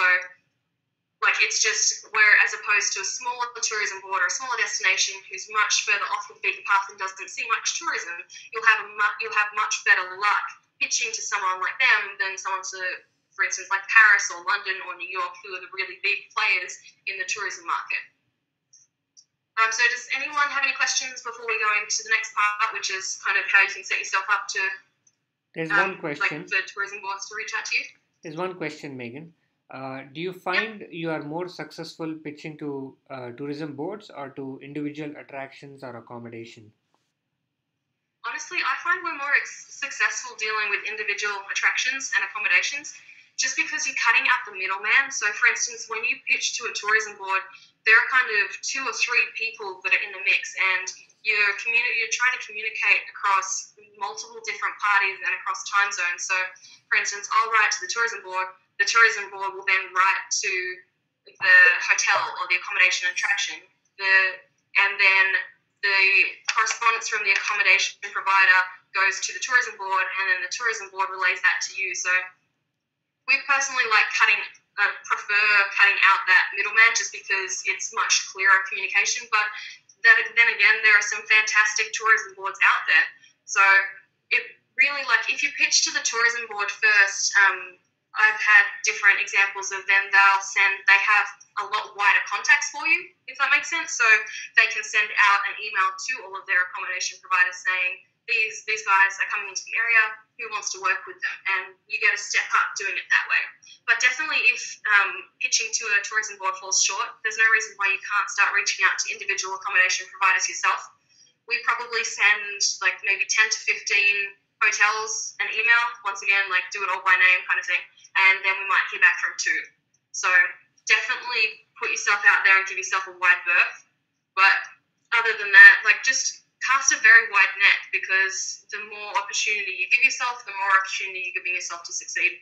B: like, it's just where, as opposed to a smaller tourism board or a smaller destination who's much further off the beaten path and doesn't see much tourism, you'll have much better luck pitching to someone like them than someone to, for instance, like Paris or London or New York, who are the really big players in the tourism market. So does anyone have any questions before we go into the next part, which is kind of how you can set yourself up to
A: There's one question.
B: like for tourism boards to reach out to you?
A: There's one question, Megan. Do you find you are more successful pitching to tourism boards or to individual attractions or accommodation?
B: Honestly, I find we're more successful dealing with individual attractions and accommodations just because you're cutting out the middleman. So, for instance, when you pitch to a tourism board, there are kind of 2 or 3 people that are in the mix, and you're trying to communicate across multiple different parties and across time zones. So, for instance, I'll write to the tourism board. The tourism board will then write to the hotel or the accommodation attraction, and then the correspondence from the accommodation provider goes to the tourism board, and then the tourism board relays that to you. So we personally prefer cutting out that middleman just because it's much clearer communication. But then again, there are some fantastic tourism boards out there. So it really, like, if you pitch to the tourism board first, I've had different examples of them. They have a lot wider contacts for you, if that makes sense. So they can send out an email to all of their accommodation providers saying, these guys are coming into the area, who wants to work with them? And you get a step up doing it that way. But definitely if pitching to a tourism board falls short, there's no reason why you can't start reaching out to individual accommodation providers yourself. We probably send like maybe 10 to 15 hotels an email, once again, like do it all by name kind of thing, and then we might hear back from 2. So definitely put yourself out there and give yourself a wide berth. But other than that, like, just cast a very wide net, because the more opportunity you give yourself, the more opportunity you're giving yourself to succeed.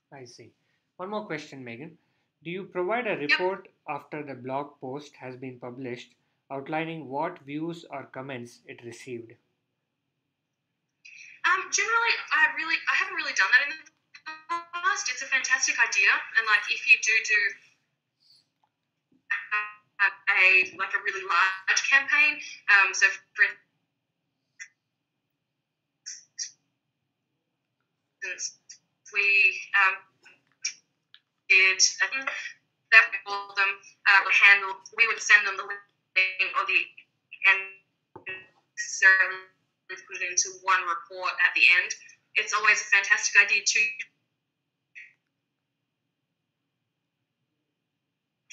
A: I see. One more question, Megan. Do you provide a report after the blog post has been published outlining what views or comments it received?
B: Generally, I haven't really done that in the past. It's a fantastic idea, and like if you do a really large campaign, so for instance, we did that we called them we would send them the link or the and necessarily put it into one report at the end. It's always a fantastic idea to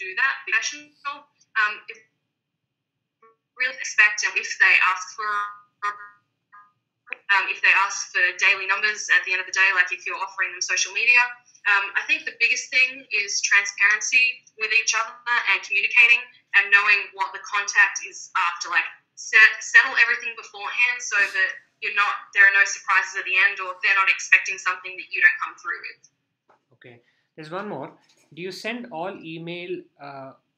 B: do that. Professional. Really expect if they ask for daily numbers at the end of the day, like if you're offering them social media. I think the biggest thing is transparency with each other and communicating and knowing what the contact is after. Like, settle everything beforehand so that there are no surprises at the end, or they're not expecting something that you don't come through with.
A: Okay. There's one more. Do you send all email?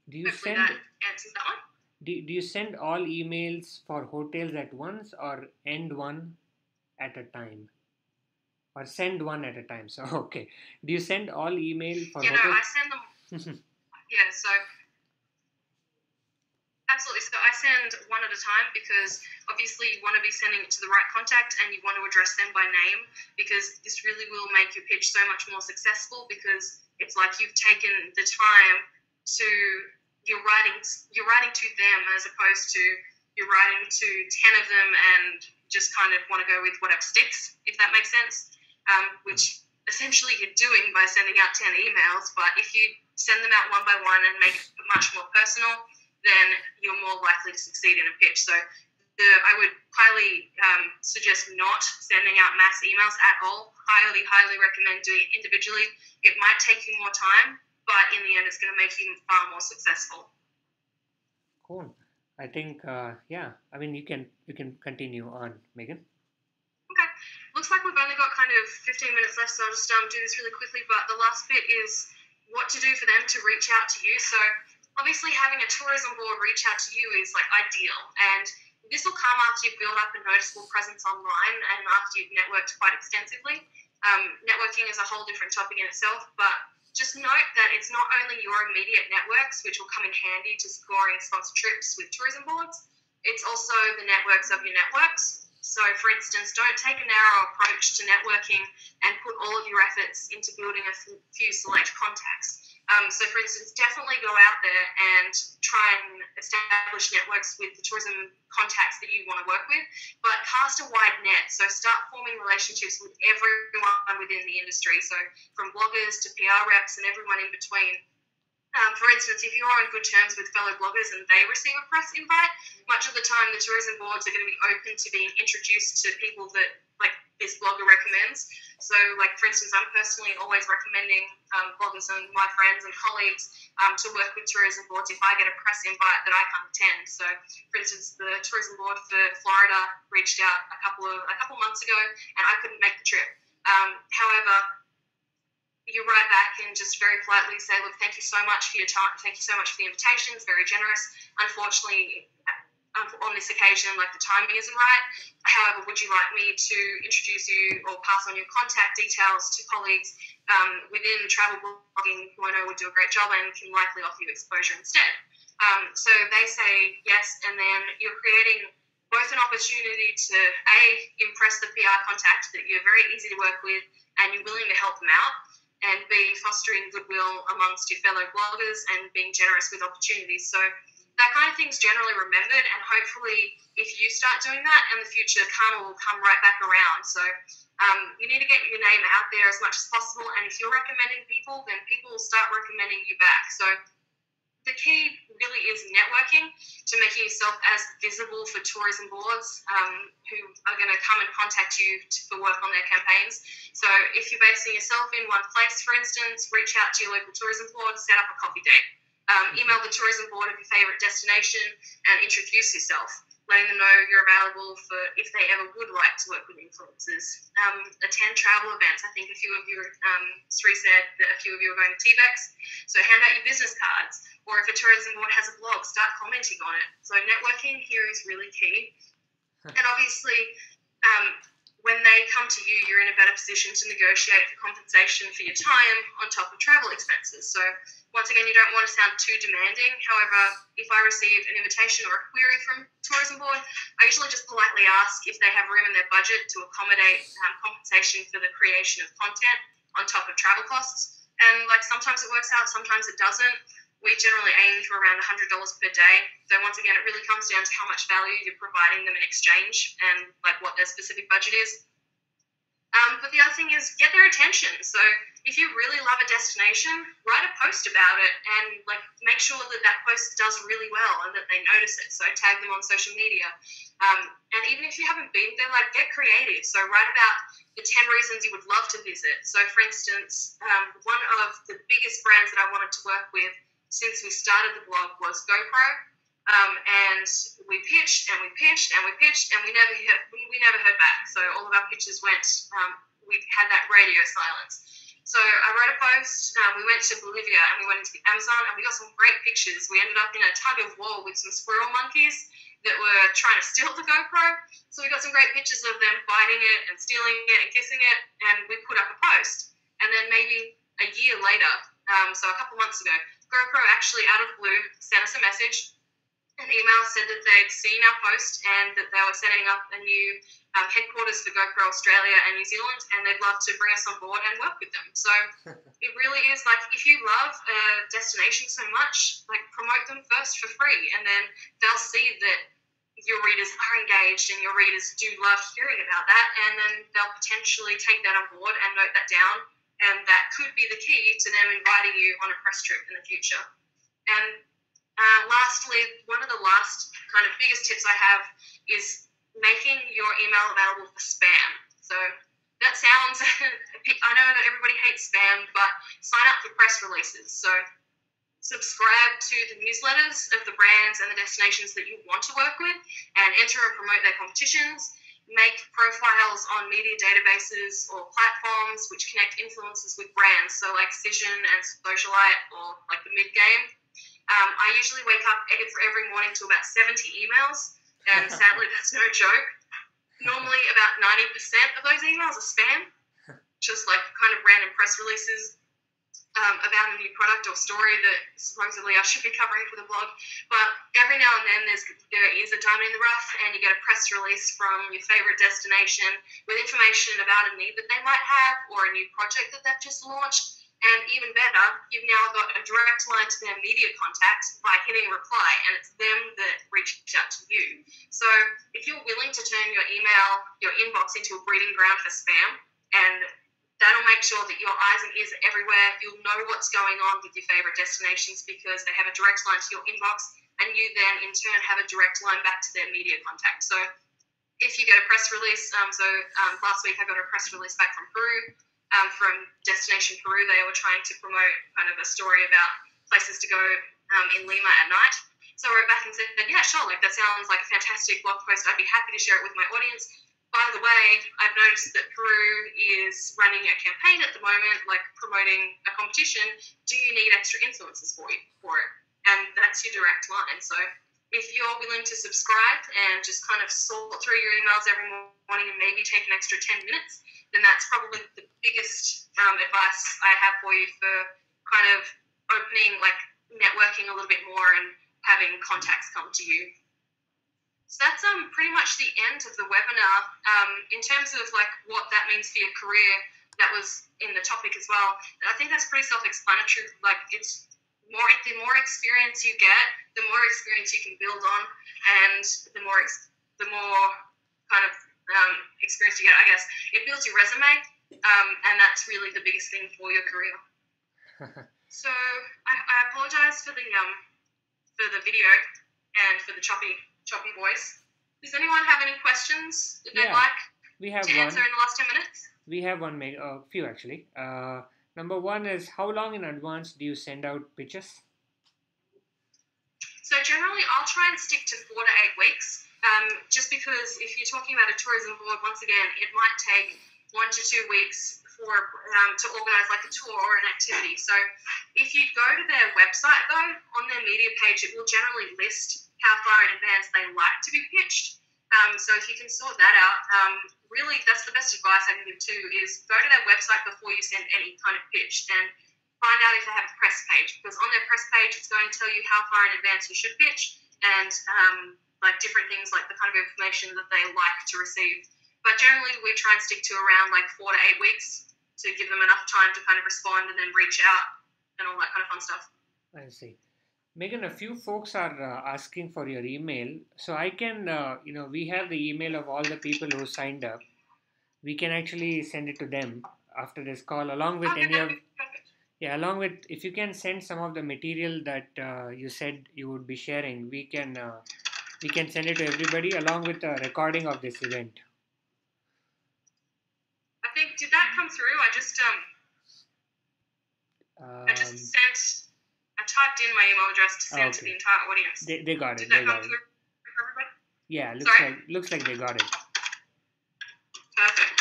A: Do you
B: Hopefully
A: send
B: that answers that one.
A: do you send all emails for hotels at once or end one at a time? Or send one at a time. So okay. Do you send all email for
B: Yeah, no,
A: hotels?
B: I send them. Yeah, so absolutely. So I send one at a time because obviously you want to be sending it to the right contact and you want to address them by name because this really will make your pitch so much more successful because it's like you've taken the time to you're writing to them as opposed to you're writing to 10 of them and just kind of want to go with whatever sticks, if that makes sense, which essentially you're doing by sending out 10 emails. But if you send them out one by one and make it much more personal, then you're more likely to succeed in a pitch. So I would highly suggest not sending out mass emails at all. Highly recommend doing it individually. It might take you more time, but in the end, it's going to make you far more successful.
A: Cool. I think yeah. I mean, you can continue on, Megan.
B: Okay. Looks like we've only got kind of 15 minutes left, so I'll just do this really quickly. But the last bit is what to do for them to reach out to you. So obviously having a tourism board reach out to you is like ideal. And this will come after you've built up a noticeable presence online and after you've networked quite extensively. Networking is a whole different topic in itself, but just note that it's not only your immediate networks, which will come in handy to scoring sponsored trips with tourism boards, it's also the networks of your networks. So, for instance, don't take a narrow approach to networking and put all of your efforts into building a few select contacts. So, for instance, definitely go out there and try and establish networks with the tourism contacts that you want to work with, but cast a wide net. So start forming relationships with everyone within the industry. So from bloggers to PR reps and everyone in between. For instance, if you're on good terms with fellow bloggers and they receive a press invite, much of the time the tourism boards are going to be open to being introduced to people that like this blogger recommends. So, like for instance, I'm personally always recommending bloggers and my friends and colleagues to work with tourism boards if I get a press invite that I can't attend. So, for instance, the tourism board for Florida reached out a couple months ago, and I couldn't make the trip. However, you write back and just very politely say, look, thank you so much for your time. Thank you so much for the invitation. It's very generous. Unfortunately, on this occasion, like the timing isn't right. However, would you like me to introduce you or pass on your contact details to colleagues within travel blogging who I know would do a great job and can likely offer you exposure instead? So they say yes, and then you're creating both an opportunity to A, impress the PR contact that you're very easy to work with and you're willing to help them out, and B, fostering goodwill amongst your fellow bloggers and being generous with opportunities. So that kind of thing's generally remembered, and hopefully if you start doing that in the future, karma will come right back around. So you need to get your name out there as much as possible, and if you're recommending people, then people will start recommending you back. So the key really is networking to making yourself as visible for tourism boards who are going to come and contact you for work on their campaigns. So if you're basing yourself in one place, for instance, reach out to your local tourism board, set up a coffee date. Email the tourism board of your favourite destination and introduce yourself, letting them know you're available for if they ever would like to work with influencers. Attend travel events. I think a few of you, Sri said that a few of you are going to TBEX. So hand out your business cards, or if a tourism board has a blog, start commenting on it. So networking here is really key. And obviously, when they come to you, you're in a better position to negotiate for compensation for your time on top of travel expenses. So once again, you don't want to sound too demanding. However, if I receive an invitation or a query from tourism board, I usually just politely ask if they have room in their budget to accommodate compensation for the creation of content on top of travel costs. And like sometimes it works out, sometimes it doesn't. We generally aim for around $100 per day. So once again, it really comes down to how much value you're providing them in exchange and like what their specific budget is. But the other thing is get their attention. So if you really love a destination, write a post about it and like make sure that that post does really well and that they notice it. So tag them on social media. And even if you haven't been there, like get creative. So write about the 10 reasons you would love to visit. So for instance, one of the biggest brands that I wanted to work with since we started the blog was GoPro. And we pitched and we pitched and we pitched and we never heard back. So all of our pitches went, we had that radio silence. So I wrote a post. We went to Bolivia and we went into the Amazon and we got some great pictures. We ended up in a tug of war with some squirrel monkeys that were trying to steal the GoPro. So we got some great pictures of them biting it and stealing it and kissing it, and we put up a post. And then maybe a year later, so a couple months ago, GoPro actually out of the blue sent us a message. An email said that they'd seen our post and that they were setting up a new headquarters for GoPro Australia and New Zealand, and they'd love to bring us on board and work with them. So it really is like, if you love a destination so much, like promote them first for free, and then they'll see that your readers are engaged and your readers do love hearing about that, and then they'll potentially take that on board and note that down, and that could be the key to them inviting you on a press trip in the future. And lastly, one of the last kind of biggest tips I have is making your email available for spam. So that sounds, I know that everybody hates spam, but sign up for press releases. So subscribe to the newsletters of the brands and the destinations that you want to work with, and enter and promote their competitions. Make profiles on media databases or platforms which connect influencers with brands, so like Cision and Socialite or like the Mid-Game. I usually wake up every morning to about 70 emails, and sadly that's no joke. Normally about 90% of those emails are spam, just like kind of random press releases about a new product or story that supposedly I should be covering for the blog. But every now and then there is a diamond in the rough, and you get a press release from your favorite destination with information about a need that they might have or a new project that they've just launched. And even better, you've now got a direct line to their media contact by hitting reply, and it's them that reach out to you. So if you're willing to turn your email, your inbox into a breeding ground for spam, and that'll make sure that your eyes and ears are everywhere. You'll know what's going on with your favorite destinations because they have a direct line to your inbox, and you then in turn have a direct line back to their media contact. So if you get a press release, last week I got a press release back from Peru. From Destination Peru, they were trying to promote kind of a story about places to go in Lima at night. So I wrote back and said, yeah, sure, like that sounds like a fantastic blog post. I'd be happy to share it with my audience. By the way, I've noticed that Peru is running a campaign at the moment, like promoting a competition. Do you need extra influencers for it? And that's your direct line. So if you're willing to subscribe and just kind of sort through your emails every morning and maybe take an extra 10 minutes, then that's probably the biggest advice I have for you for kind of opening, like networking a little bit more and having contacts come to you. So that's pretty much the end of the webinar. In terms of like what that means for your career, that was in the topic as well. I think that's pretty self-explanatory. Like it's the more experience you get, the more experience you can build on, and the more kind of experience you get, I guess, it builds your resume, and that's really the biggest thing for your career. So I apologize for the video and for the choppy voice. Does anyone have any questions that they'd like to answer in the last 10 minutes?
A: We have a few actually. Number one is, how long in advance do you send out pitches?
B: So generally, I'll try and stick to 4 to 8 weeks. Just because if you're talking about a tourism board, once again, it might take 1 to 2 weeks to organise like a tour or an activity. So if you go to their website though, on their media page, it will generally list how far in advance they like to be pitched. So if you can sort that out, really that's the best advice I can give too, is go to their website before you send any kind of pitch and find out if they have a press page, because on their press page it's going to tell you how far in advance you should pitch and like different things like the kind of information that they like to receive. But generally we try and stick to around like 4 to 8 weeks to give them enough time to kind of respond and then reach out and all that kind of fun stuff.
A: I see. Megan, a few folks are asking for your email. So I can, we have the email of all the people who signed up. We can actually send it to them after this call, along with along with, if you can send some of the material that you said you would be sharing, we can send it to everybody along with a recording of this event.
B: I think, did that come through? I typed in my email address to send to the entire audience.
A: They got it.
B: Did that come through for everybody?
A: Yeah, looks like they got it.
B: Perfect.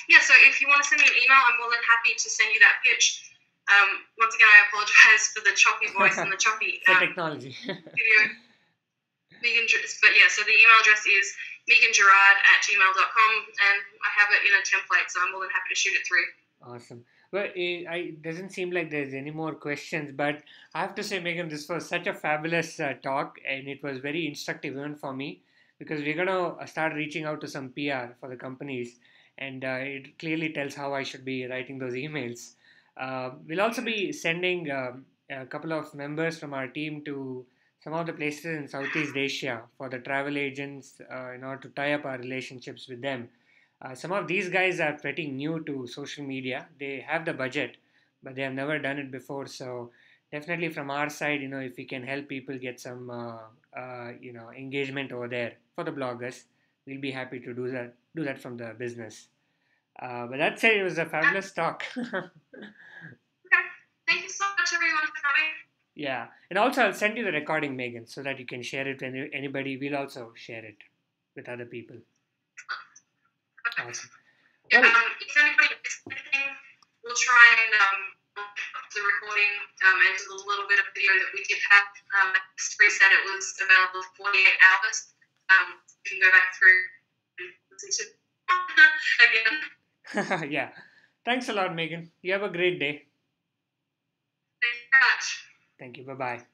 B: Yeah, so so if you want to send me an email, I'm more than happy to send you that pitch. Once again, I apologize for the choppy voice and the choppy
A: technology.
B: video. But yeah, so the email address is megangerard@gmail.com, and I have it in a template, so I'm more than happy to shoot it through.
A: Awesome. Well, it doesn't seem like there's any more questions, but I have to say, Megan, this was such a fabulous talk, and it was very instructive even for me because we're gonna start reaching out to some PR for the companies, and it clearly tells how I should be writing those emails. We'll also be sending a couple of members from our team to some of the places in Southeast Asia for the travel agents in order to tie up our relationships with them. Some of these guys are pretty new to social media. They have the budget, but they have never done it before. So definitely from our side, if we can help people get some, engagement over there for the bloggers, we'll be happy to do that. Do that from the business. But that said, it was a fabulous talk.
B: Okay. Thank you so much, everyone, for coming.
A: Yeah, and also I'll send you the recording, Megan, so that you can share it with anybody. We'll also share it with other people. Awesome.
B: Well, if anybody missed anything, we'll try and the recording and do a little bit of video that we did have. History said it was available for 48 hours. You can go back through and listen to again.
A: Yeah. Thanks a lot, Megan. You have a great day.
B: Thank you very much.
A: Thank you. Bye-bye.